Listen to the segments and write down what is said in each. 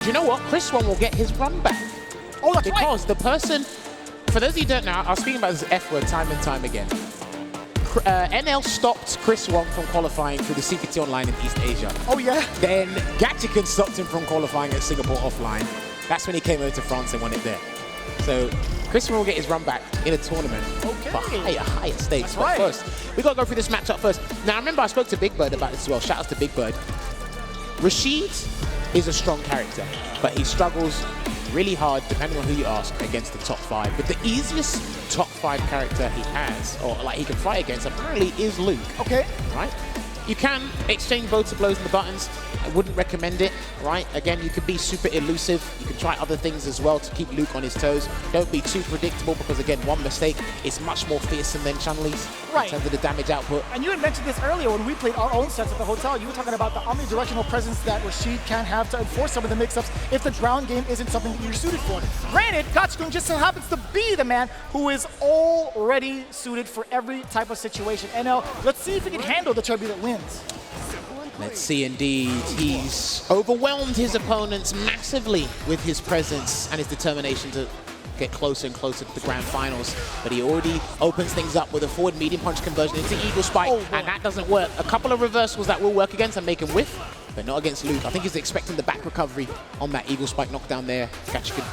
Do you know what? Chris Wong will get his run back. Oh, that's because the person, for those of you who don't know, I was speaking about this F word time and time again. NL stopped Chris Wong from qualifying through the CPT Online in East Asia. Oh, yeah? Then Gachikun stopped him from qualifying at Singapore offline. That's when he came over to France and won it there. So Chris Wong will get his run back in a tournament for higher stakes. That's right. But first, we've got to go through this matchup first. Now, I remember I spoke to Big Bird about this as well. Shout out to Big Bird. Rashid is a strong character, but he struggles really hard, depending on who you ask, against the top 5. But the easiest top 5 character he has, or like he can fight against, apparently is Luke. Okay. Right? You can exchange both blows in the buttons. I wouldn't recommend it, right? Again, you can be super elusive. You can try other things as well to keep Luke on his toes. Don't be too predictable because, again, one mistake is much more fearsome than Chun-Li's in terms of the damage output. And you had mentioned this earlier when we played our own sets at the hotel. You were talking about the omnidirectional presence that Rashid can have to enforce some of the mix-ups if the ground game isn't something that you're suited for. Granted, Gachikun just so happens to be the man who is already suited for every type of situation. NL, let's see if he can handle the turbulent winds. Let's see, indeed. He's overwhelmed his opponents massively with his presence and his determination to get closer and closer to the grand finals. But he already opens things up with a forward medium punch conversion into Eagle Spike, and that doesn't work. A couple of reversals that will work against and make him whiff, but not against Luke. I think he's expecting the back recovery on that Eagle Spike knockdown there. Gachikun.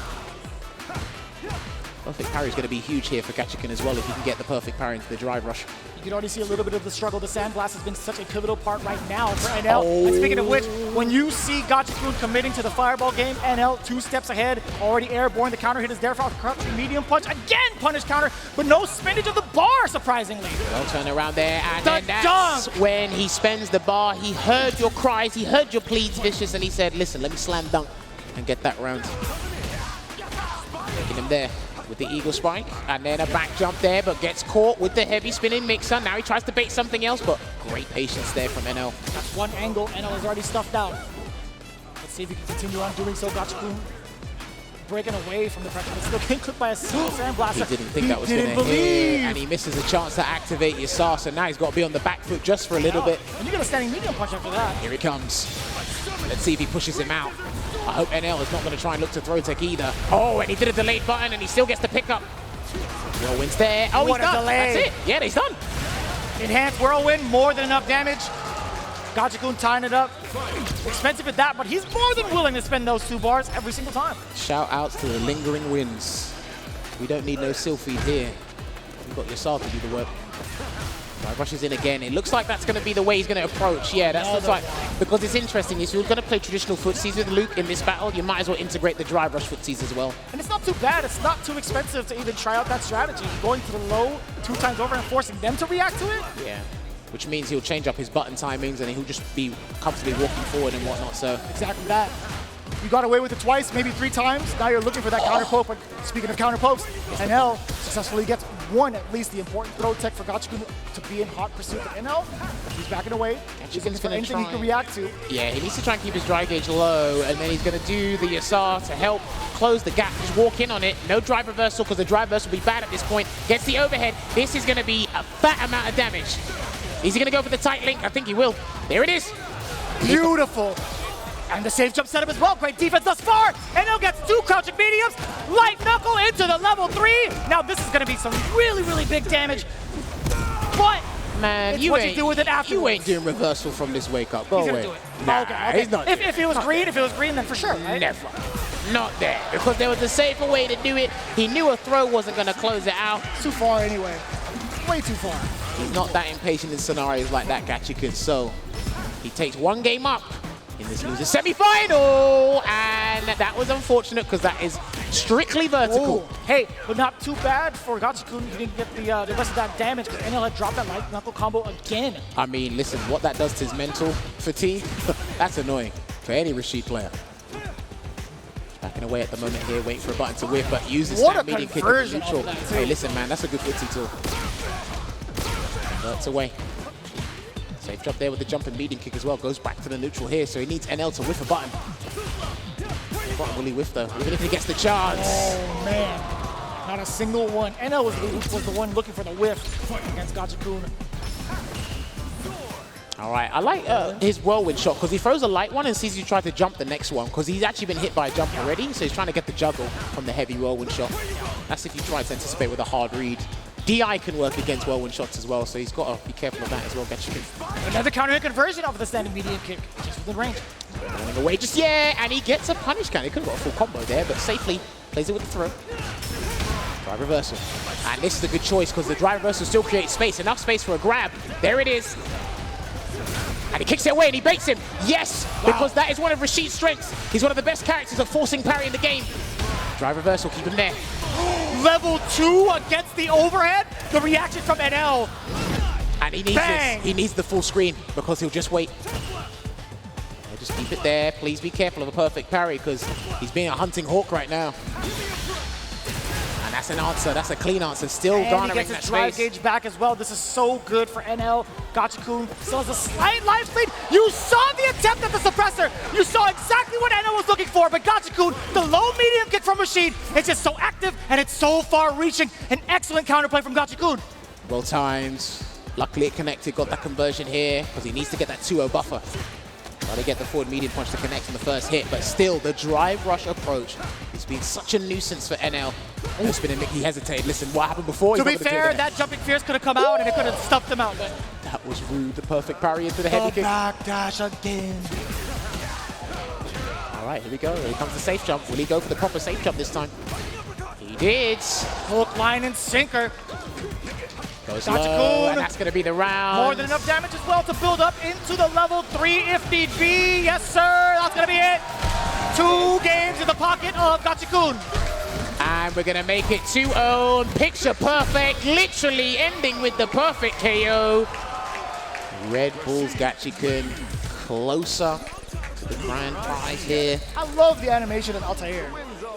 Perfect parry is going to be huge here for Gachikun as well if he can get the perfect parry into the drive rush. You can already see a little bit of the struggle. The Sandblast has been such a pivotal part right now for NL. And speaking of which, when you see Gachikun committing to the fireball game, NL 2 steps ahead, already airborne. The counter hit is there for a crouching medium punch. Again, punish counter, but no spinach of the bar, surprisingly. Well, turn around there, and then that's when he spends the bar. He heard your cries, he heard your pleads, Vicious, and he said, listen, let me slam dunk and get that round. Taking him there with the Eagle Spike, and then a back jump there, but gets caught with the heavy spinning mixer. Now he tries to bait something else, but great patience there from NL. That's one angle NL is already stuffed out. Let's see if he can continue on doing so. Gachikun breaking away from the pressure, but still getting clipped by a single Sandblaster. He didn't think that was going to hit, and he misses a chance to activate Yasar, so now he's got to be on the back foot just for a little bit. And you get a standing medium punch after that. Here he comes. Let's see if he pushes him out. I hope NL is not going to try and look to throw tech either. Oh, and he did a delayed button, and he still gets the pickup. Whirlwind's there. Oh, he's done. That's it. Yeah, he's done. Enhanced Whirlwind, more than enough damage. Gachikun tying it up. Expensive at that, but he's more than willing to spend those 2 bars every single time. Shout outs to the lingering winds. We don't need no Sylphid here. We've got Yasar to do the work. Right, rushes in again. It looks like that's going to be the way he's going to approach. Yeah, that looks like, because it's interesting. If you're going to play traditional footsies with Luke in this battle, you might as well integrate the drive rush footsies as well. And it's not too bad. It's not too expensive to even try out that strategy. Going to the low 2 times over and forcing them to react to it. Yeah, which means he'll change up his button timings and he'll just be comfortably walking forward and whatnot. So exactly that. You got away with it twice, maybe 3 times. Now you're looking for that counter poke. But speaking of counter pokes, NL successfully gets one, at least the important throw tech for Gachikun to be in hot pursuit of NL. He's backing away. He's looking for anything he can react to. Yeah, he needs to try and keep his dry gauge low, and then he's going to do the Yasar to help close the gap. Just walk in on it. No drive reversal, because the drive reversal will be bad at this point. Gets the overhead. This is going to be a fat amount of damage. Is he going to go for the tight link? I think he will. There it is. Beautiful. And the safe jump setup as well. Great defense thus far. NL gets 2 crouching mediums. Light knuckle into the level 3. Now this is going to be some really, really big damage. But man, you do with it afterwards. You ain't doing reversal from this wake up. Go away. Gonna do it. Nah, okay. He's not. If it was green, then for sure. Right? Never. Not there. Because there was a safer way to do it. He knew a throw wasn't going to close it out. Too far anyway. Way too far. He's not that impatient in scenarios like that, Gachikun. So he takes 1 game up in this loser semi-final, and that was unfortunate because that is strictly vertical. Ooh. Hey, but not too bad for Gachikun. He didn't get the rest of that damage because NL had dropped that light knuckle combo again. I mean, listen, what that does to his mental fatigue, that's annoying for any Rashid player. Backing away at the moment here, waiting for a button to whiff, but uses that medium kick as neutral. Hey, listen, man, that's a good footsie tool. Converts away. Safe drop there with the jump and medium kick as well. Goes back to the neutral here, so he needs NL to whiff a button. What will he whiff though? Even if he gets the chance. Oh man, not a single one. NL was the one looking for the whiff against Gachikun. All right, I like his whirlwind shot because he throws a light one and sees you try to jump the next one because he's actually been hit by a jump already, so he's trying to get the juggle from the heavy whirlwind shot. That's if you try to anticipate with a hard read. DI can work against whirlwind shots as well, so he's got to be careful of that as well, Gachikun. Another counter hit conversion off of the standing medium kick, just within range. Running away just, and he gets a punish count. He could have got a full combo there, but safely plays it with the throw. Drive reversal. And this is a good choice because the drive reversal still creates space, enough space for a grab. There it is. And he kicks it away and he baits him. Yes, because that is one of Rashid's strengths. He's one of the best characters at forcing parry in the game. Drive reversal, keep him there. Level 2 against the overhead. The reaction from NL. And he needs this. He needs the full screen because he'll just wait. Just keep it there. Please be careful of a perfect parry because he's being a hunting hawk right now. And that's an answer. That's a clean answer. Still garnering that space. And he gets his drive gauge back as well. This is so good for NL. Gachikun still has a slight life lead. You saw the attempt at the suppressor. You saw exactly what NL was looking for. But Gachikun, the low medium kick from Rashid, it's just so active and it's so far reaching. An excellent counterplay from Gachikun. Well timed. Luckily it connected. Got that conversion here because he needs to get that 2-0 buffer. Try to get the forward medium punch to connect on the first hit, but still, the drive rush approach has been such a nuisance for NL. It's been a Mickey hesitated. Listen, what happened before? To be fair, that jumping fierce could have come out and it could have stuffed him out. But that was rude. The perfect parry into the heavy kick. Backdash again. All right, here we go. Here comes the safe jump. Will he go for the proper safe jump this time? He did. Hook, line, and sinker. Goes low, and that's going to be the round. More than enough damage as well to build up into the level 3 if need be. Yes, sir. That's going to be it. 2 games in the pocket of Gachikun. And we're going to make it 2-0. Picture perfect. Literally ending with the perfect KO. Red Bull's Gachikun closer to the grand prize here. I love the animation of Altair.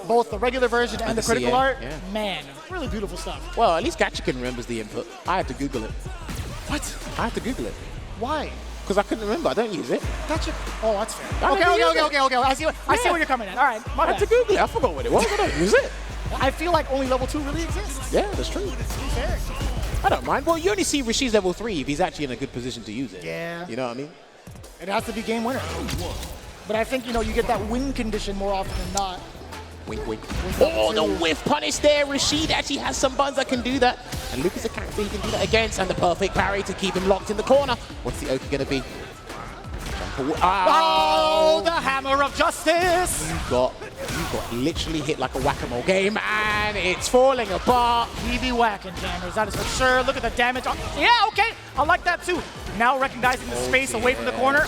Both the regular version and the critical art. Yeah. Man, really beautiful stuff. Well, at least Gachikun remembers the input. I had to Google it. What? I had to Google it. Why? Because I couldn't remember. I don't use it. Gotcha. Oh, that's fair. Okay. I see where you're coming at. All right, my bad. I had to Google it. I forgot what it was. I don't use it. I feel like only level 2 really exists. Yeah, that's true. Fair. I don't mind. Well, you only see Rashid's level 3 if he's actually in a good position to use it. Yeah. You know what I mean? It has to be game winner. But I think, you get that win condition more often than not. Wink, wink. Oh, the whiff punish there. Rashid actually has some buns that can do that. And Luke is a character he can do that against. And the perfect parry to keep him locked in the corner. What's the Oki going to be? Oh, the hammer of justice. You got literally hit like a whack-a-mole game. And it's falling apart. He be whacking, jammers. That is for sure. Look at the damage. Yeah, okay. I like that too. Now recognizing the space away from the corner.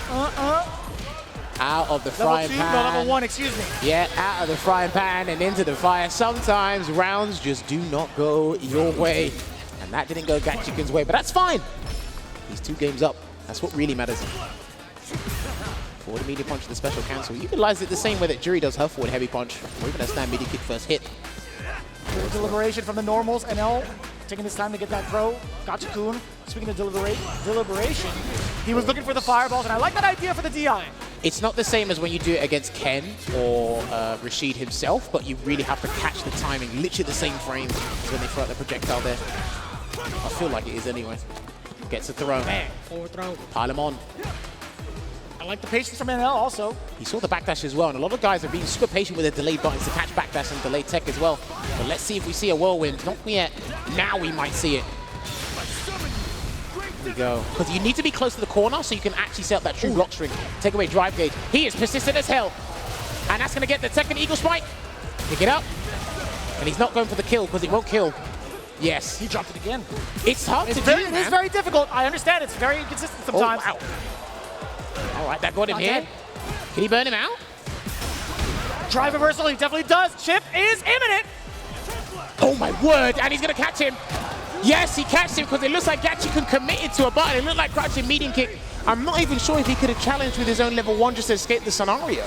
Out of the frying pan. No, level 1, excuse me. Yeah, out of the frying pan and into the fire. Sometimes rounds just do not go your way. And that didn't go Gachikun's way, but that's fine. He's 2 games up. That's what really matters. Forward medium punch to the special cancel. You utilize it the same way that Jury does her forward heavy punch, or even a stand medium kick first hit. Deliberation from the normals. NL taking this time to get that throw. Gachikun, speaking of deliberation, he was looking for the fireballs, and I like that idea for the DI. It's not the same as when you do it against Ken or Rashid himself, but you really have to catch the timing, literally the same frame as when they throw out the projectile there. I feel like it is anyway. Gets a throw. Man, forward throw. Pile him on. I like the patience from NL also. He saw the backdash as well, and a lot of guys are being super patient with their delayed buttons to catch backdash and delayed tech as well. But let's see if we see a whirlwind. Not yet. Now we might see it. Here we go. Because you need to be close to the corner so you can actually set up that true block string. Take away drive gauge. He is persistent as hell. And that's going to get the second eagle spike. Pick it up. And he's not going for the kill because it won't kill. Yes. He dropped it again. It's hard to do, It is very difficult. I understand. It's very inconsistent sometimes. Oh, wow. All right, that got him here. Can he burn him out? Drive reversal, he definitely does. Chip is imminent. Oh my word, and he's gonna catch him. Yes, he catched him because it looks like Gachikun committed to a button. It looked like crouching medium kick. I'm not even sure if he could have challenged with his own level 1 just to escape the scenario.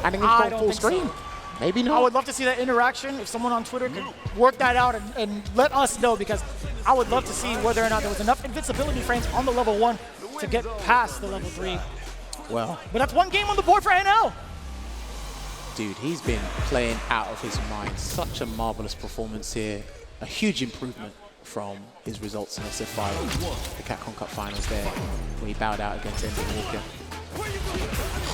And then he's gone full screen. So. Maybe not. I would love to see that interaction. If someone on Twitter could work that out and let us know, because I would love to see whether or not there was enough invincibility frames on the level 1 to get past the level 3. Well, but that's 1 game on the board for NL. Dude, he's been playing out of his mind. Such a marvelous performance here. A huge improvement. from his results in SF5, the Capcom Cup Finals there, where he bowed out against Andy Walker.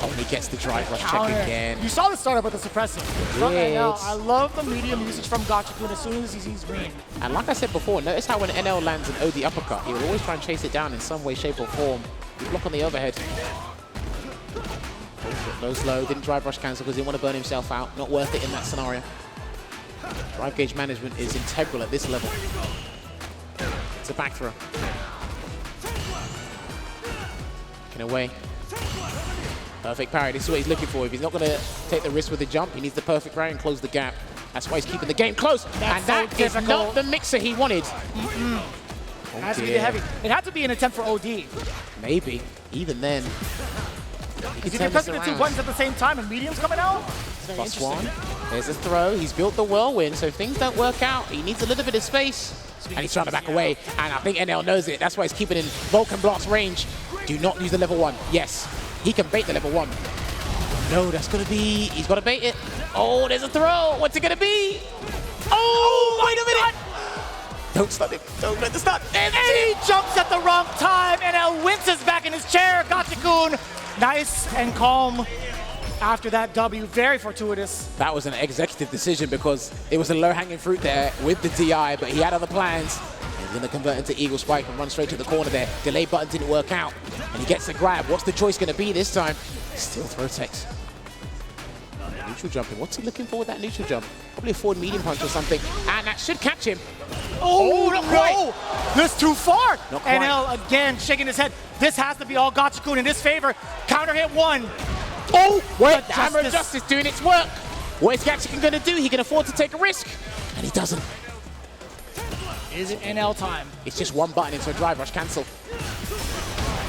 Oh, and he gets the drive rush check again. You saw the startup with the suppressor. I love the medium usage from Gachikun as soon as he sees green. And like I said before, notice how when NL lands an OD uppercut, he will always try and chase it down in some way, shape, or form. He block on the overhead. No slow, didn't drive rush cancel because he didn't want to burn himself out. Not worth it in that scenario. Drive gauge management is integral at this level. It's a back throw. Taken away. Perfect parry. This is what he's looking for. If he's not going to take the risk with the jump, he needs the perfect parry and close the gap. That's why he's keeping the game close. And that is not the mixer he wanted. It has to be the heavy. It had to be an attempt for OD. Maybe. Even then. If you can press the two buttons at the same time and medium's coming out, Plus one. There's a throw. He's built the whirlwind, so if things don't work out, he needs a little bit of space. And he's trying to back away, and I think NL knows it. That's why he's keeping in Vulcan Blast range. Do not use the level 1. Yes, he can bait the level 1. No, that's going to be... He's got to bait it. Oh, there's a throw. What's it going to be? Oh, wait a minute. Don't stun him. Don't let the stun. And he jumps at the wrong time. NL winces back in his chair. Gachikun, nice and calm. After that W, very fortuitous. That was an executive decision because it was a low-hanging fruit there with the DI, but he had other plans. He's going to convert into Eagle Spike and run straight to the corner there. Delay button didn't work out, and he gets the grab. What's the choice going to be this time? Still throw text. Neutral jumping. What's he looking for with that neutral jump? Probably a forward medium punch or something, and that should catch him. Oh, not quite. This too far. Not quite. NL again shaking his head. This has to be all Gachikun in his favor. Counter hit 1. Oh, wait, the Hammer of Justice doing its work. What is Gachikun going to do? He can afford to take a risk, and he doesn't. Is it NL time? It's just one button into a drive rush cancel.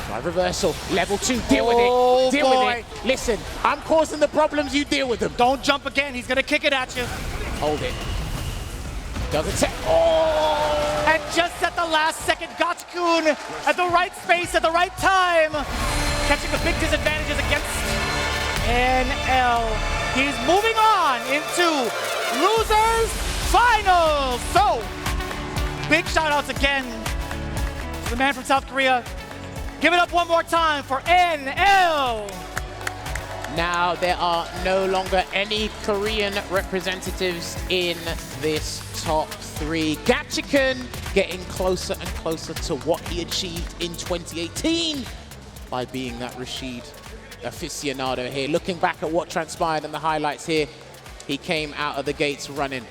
Drive reversal, level 2, deal with it, deal with it. Listen, I'm causing the problems, you deal with them. Don't jump again, he's going to kick it at you. Hold it. Doesn't set. Oh! And just at the last second, Gachikun at the right space at the right time, catching the big disadvantages against NL. He's moving on into losers finals. So, big shout outs again to the man from South Korea. Give it up one more time for NL. Now there are no longer any Korean representatives in this top 3. Gachikun getting closer and closer to what he achieved in 2018 by being that Rashid aficionado here. Looking back at what transpired in the highlights here, he came out of the gates running.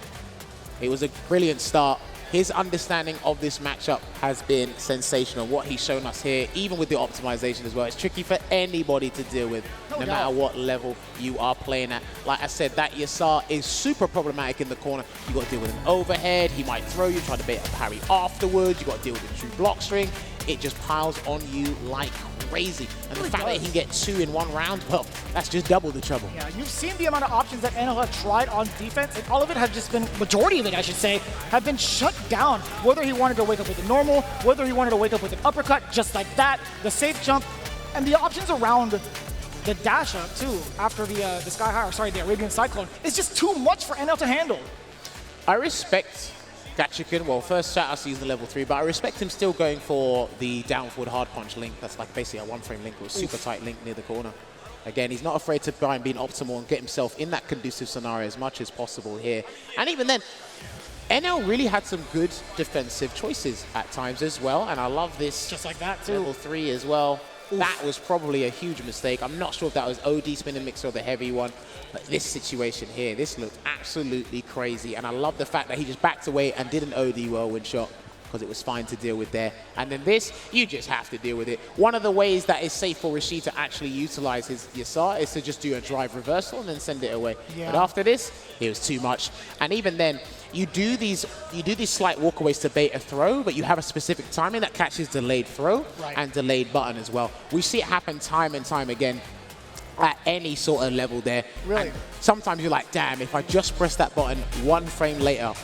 It was a brilliant start. His understanding of this matchup has been sensational. What he's shown us here, even with the optimization as well, it's tricky for anybody to deal with, no matter what level you are playing at. Like I said, that Yasar is super problematic in the corner. You got to deal with an overhead. He might throw you, try to bait a parry afterwards. You got to deal with a true block string. It just piles on you like crazy. And the fact that he can get 2 in 1 round, well, that's just double the trouble. Yeah, you've seen the amount of options that NL have tried on defense, and all of it has just been, majority of it, I should say, have been shut down. Whether he wanted to wake up with a normal, whether he wanted to wake up with an uppercut, just like that, the safe jump, and the options around the dash up too, after the Sky High, or sorry, the Arabian Cyclone, is just too much for NL to handle. I respect Gachikun, well, first shout out to use the level 3, but I respect him still going for the down forward hard punch link. That's like basically a 1-frame link with a super tight link near the corner. Again, he's not afraid to try and be optimal and get himself in that conducive scenario as much as possible here. And even then, NL really had some good defensive choices at times as well, and I love this. Just like that too. Level 3 as well. Oof. That was probably a huge mistake. I'm not sure if that was OD spinning mixer or the heavy one, but this situation here, this looked absolutely crazy, and I love the fact that he just backed away and did an OD whirlwind shot because it was fine to deal with there. And then this, you just have to deal with it. One of the ways that is safe for Rashid to actually utilize his Yasar is to just do a drive reversal and then send it away. Yeah. But after this, it was too much. And even then, you do these slight walkaways to bait a throw, but you have a specific timing that catches delayed throw and delayed button as well. We see it happen time and time again at any sort of level there. Really? And sometimes you're like, damn, if I just press that button 1 frame later